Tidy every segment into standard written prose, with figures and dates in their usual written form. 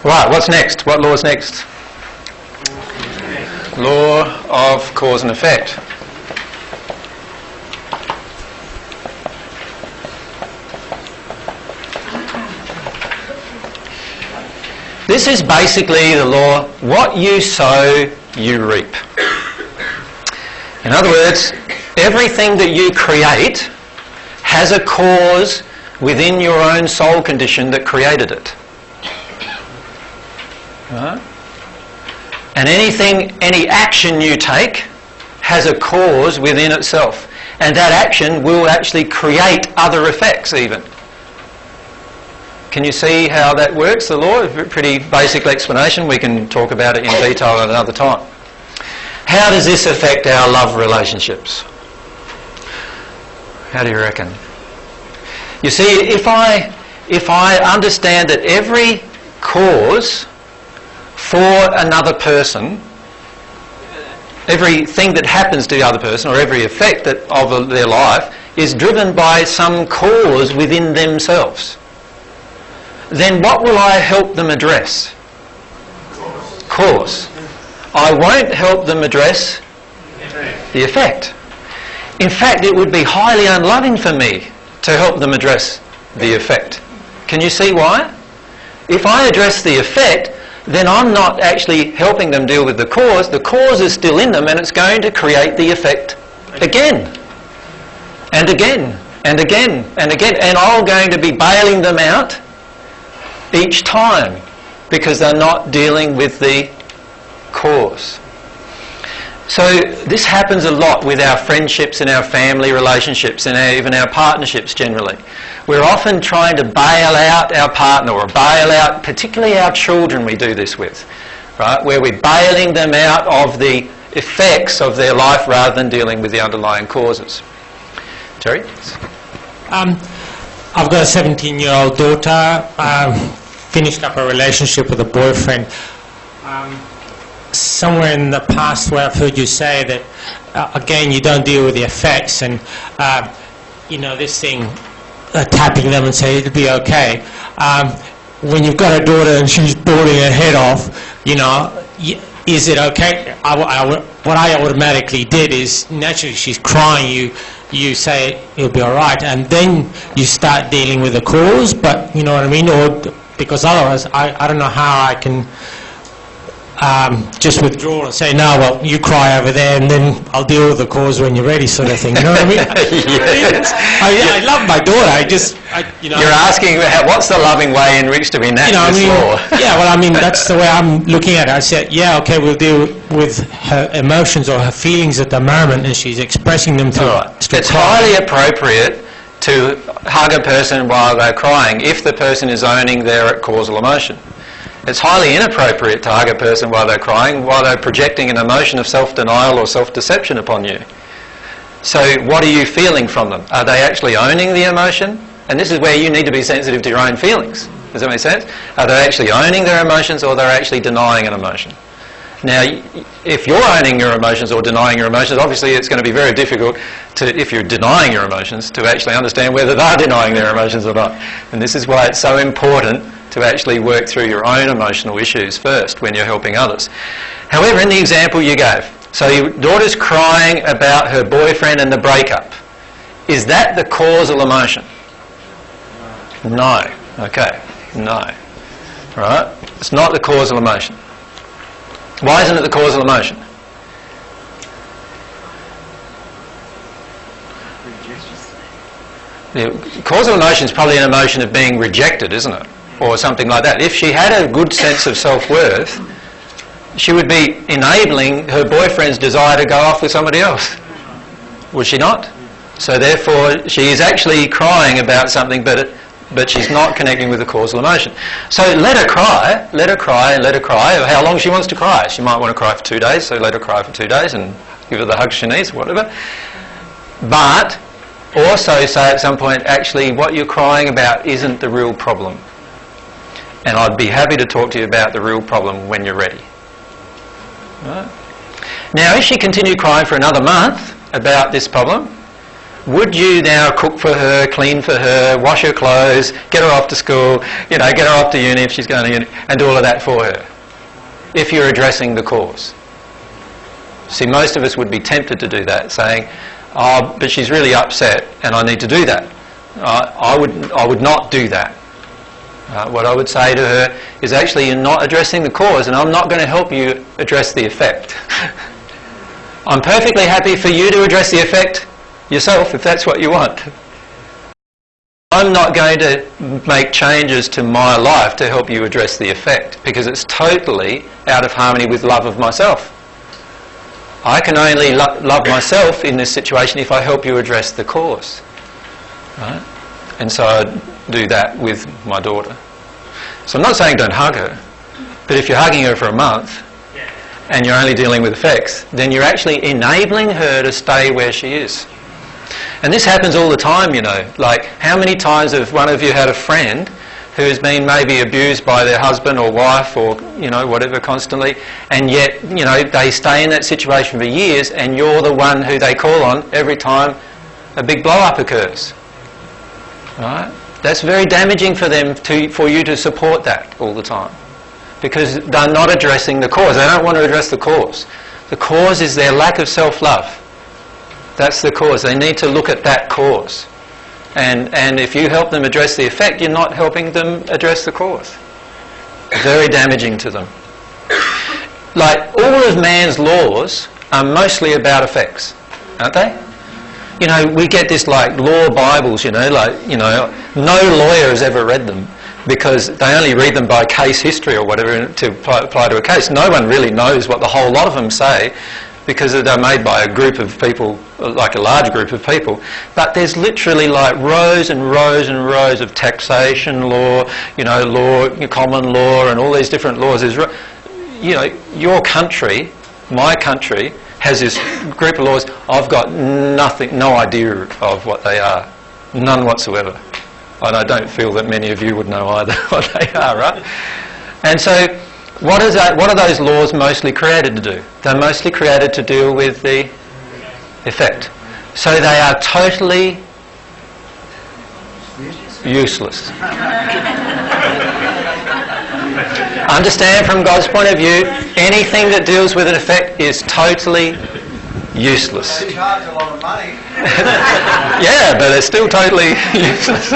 Right, what's next? What law's next? Law of cause and effect. This is basically the law, what you sow, you reap. In other words, everything that you create has a cause within your own soul condition that created it. Right? And any action you take has a cause within itself. And that action will actually create other effects even. Can you see how that works, the law? A pretty basic explanation. We can talk about it in detail at another time. How does this affect our love relationships? How do you reckon? You see, if I understand that every cause for another person, everything that happens to the other person, or every effect of their life, is driven by some cause within themselves, then what will I help them address? Cause. I won't help them address the effect. In fact, it would be highly unloving for me to help them address the effect. Can you see why? If I address the effect, then I'm not actually helping them deal with the cause. The cause is still in them and it's going to create the effect again and again and again and again. And I'm going to be bailing them out each time because they're not dealing with the cause. So this happens a lot with our friendships and our family relationships and even our partnerships generally. We're often trying to bail out our partner or bail out, particularly our children we do this with, right? Where we're bailing them out of the effects of their life rather than dealing with the underlying causes. Jerry? I've got a 17-year-old daughter, finished up a relationship with a boyfriend. Somewhere in the past where I've heard you say that, again, you don't deal with the effects and, this thing, tapping them and say it'll be okay. When you've got a daughter and she's boarding her head off, is it okay? What I automatically did is, naturally she's crying, you say it'll be alright, and then you start dealing with the cause, but you know what I mean? Or because otherwise, I don't know how I can just withdraw and say, no, well, you cry over there and then I'll deal with the cause when you're ready, sort of thing. You know what I mean? Yes. I love my daughter. You're asking what's the loving way in which to enact this law? Yeah, well, I mean, that's the way I'm looking at it. I said, yeah, okay, we'll deal with her emotions or her feelings at the moment and she's expressing them through It's highly appropriate to hug a person while they're crying if the person is owning their causal emotion. It's highly inappropriate to hug a person while they're crying, while they're projecting an emotion of self-denial or self-deception upon you. So what are you feeling from them? Are they actually owning the emotion? And this is where you need to be sensitive to your own feelings. Does that make sense? Are they actually owning their emotions or they're actually denying an emotion? Now, if you're owning your emotions or denying your emotions, obviously it's going to be very difficult if you're denying your emotions, to actually understand whether they're denying their emotions or not. And this is why it's so important to actually work through your own emotional issues first when you're helping others. However, in the example you gave, so your daughter's crying about her boyfriend and the breakup. Is that the causal emotion? No. Okay. No. Right? It's not the causal emotion. Why isn't it the causal emotion? The causal emotion is probably an emotion of being rejected, isn't it? Or something like that. If she had a good sense of self-worth, she would be enabling her boyfriend's desire to go off with somebody else. Would she not? So therefore, she is actually crying about something, but she's not connecting with the causal emotion. So let her cry, let her cry, let her cry. How long she wants to cry. She might want to cry for 2 days, so let her cry for 2 days and give her the hug she needs, whatever. But also say at some point, actually, what you're crying about isn't the real problem. And I'd be happy to talk to you about the real problem when you're ready. Right? Now, if she continued crying for another month about this problem, would you now cook for her, clean for her, wash her clothes, get her off to school, get her off to uni if she's going to uni, and do all of that for her, if you're addressing the cause? See, most of us would be tempted to do that, saying, oh, but she's really upset and I need to do that. I would not do that. What I would say to her is, actually, you're not addressing the cause, and I'm not going to help you address the effect. I'm perfectly happy for you to address the effect yourself, if that's what you want. I'm not going to make changes to my life to help you address the effect, because it's totally out of harmony with love of myself. I can only love myself in this situation if I help you address the cause. Right? And so I do that with my daughter. So I'm not saying don't hug her, but if you're hugging her for a month and you're only dealing with effects, then you're actually enabling her to stay where she is. And this happens all the time, Like, how many times have one of you had a friend who has been maybe abused by their husband or wife or, whatever constantly, and yet, they stay in that situation for years, and you're the one who they call on every time a big blow-up occurs. Right? That's very damaging for them, for you to support that all the time, because they're not addressing the cause. They don't want to address the cause. The cause is their lack of self-love. That's the cause. They need to look at that cause. And if you help them address the effect, you're not helping them address the cause. Very damaging to them. Like, all of man's laws are mostly about effects, aren't they? We get this like law Bibles, no lawyer has ever read them, because they only read them by case history or whatever to apply to a case. No one really knows what the whole lot of them say, because they're made by a group of people, like a large group of people. But there's literally like rows and rows and rows of taxation law, law, common law, and all these different laws. There's, your country, my country, has this group of laws. I've got no idea of what they are. None whatsoever. And I don't feel that many of you would know either what they are, right? And so, what are those laws mostly created to do? They're mostly created to deal with the effect. So they are totally useless. Understand, from God's point of view, anything that deals with an effect is totally useless. They charge a lot of money. Yeah, but it's still totally useless.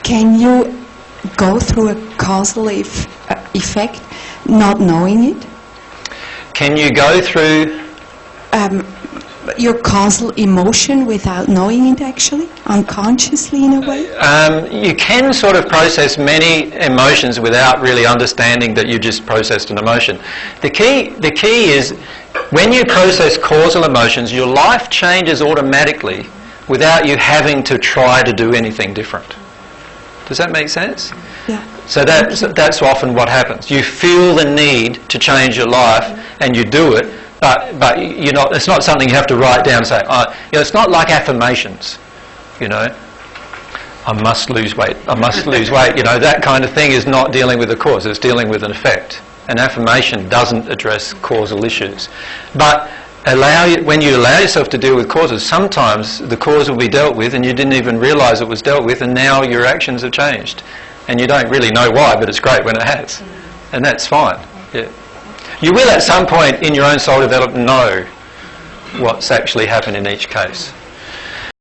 Can you go through a causal effect not knowing it? Can you go through your causal emotion without knowing it, actually, unconsciously in a way? You can sort of process many emotions without really understanding that you just processed an emotion. The key is, when you process causal emotions, your life changes automatically without you having to try to do anything different. Does that make sense? Yeah. So that's often what happens. You feel the need to change your life, and you do it, but it's not something you have to write down and say, it's not like affirmations, I must lose weight, I must lose weight, that kind of thing is not dealing with the cause, it's dealing with an effect. An affirmation doesn't address causal issues. But when you allow yourself to deal with causes, sometimes the cause will be dealt with and you didn't even realise it was dealt with, and now your actions have changed. And you don't really know why, but it's great when it has. And that's fine. Yeah. You will at some point in your own soul development know what's actually happened in each case.